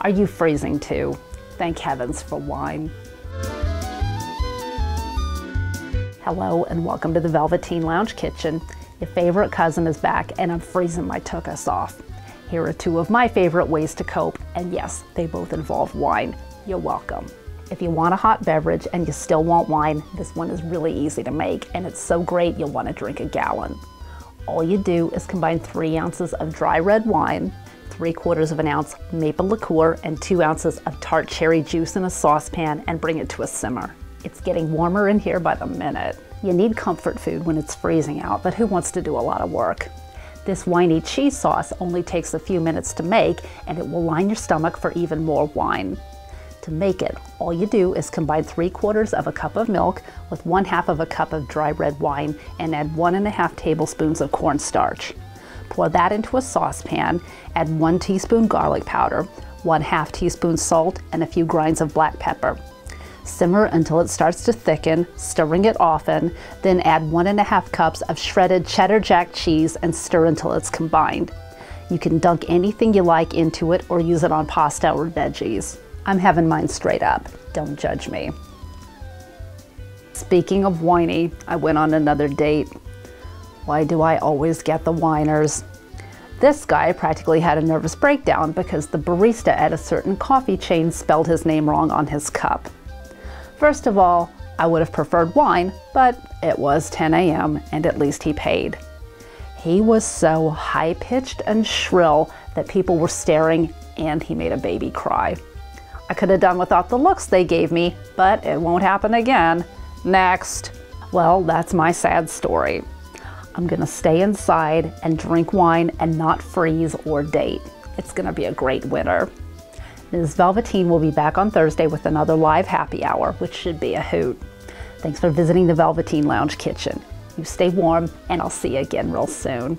Are you freezing too? Thank heavens for wine. Hello and welcome to the Velveteen Lounge Kitchen. Your favorite cousin is back and I'm freezing my tuchus off. Here are two of my favorite ways to cope, and yes, they both involve wine. You're welcome. If you want a hot beverage and you still want wine, this one is really easy to make and it's so great you'll want to drink a gallon. All you do is combine 3 ounces of dry red wine, 3/4 of an ounce maple liqueur, and 2 ounces of tart cherry juice in a saucepan and bring it to a simmer. It's getting warmer in here by the minute. You need comfort food when it's freezing out, but who wants to do a lot of work? This winey cheese sauce only takes a few minutes to make and it will line your stomach for even more wine. To make it, all you do is combine 3/4 of a cup of milk with 1/2 of a cup of dry red wine and add 1½ tablespoons of cornstarch. Pour that into a saucepan, add 1 teaspoon garlic powder, 1/2 teaspoon salt, and a few grinds of black pepper. Simmer until it starts to thicken, stirring it often, then add 1½ cups of shredded cheddar jack cheese and stir until it's combined. You can dunk anything you like into it or use it on pasta or veggies. I'm having mine straight up, don't judge me. Speaking of whiny, I went on another date. Why do I always get the whiners? This guy practically had a nervous breakdown because the barista at a certain coffee chain spelled his name wrong on his cup. First of all, I would have preferred wine, but it was 10 a.m. and at least he paid. He was so high-pitched and shrill that people were staring and he made a baby cry. I could have done without the looks they gave me, but it won't happen again. Next. Well, that's my sad story. I'm gonna stay inside and drink wine and not freeze or date. It's gonna be a great winter. Ms. Velveteen will be back on Thursday with another live happy hour, which should be a hoot. Thanks for visiting the Velveteen Lounge Kitchen. You stay warm, and I'll see you again real soon.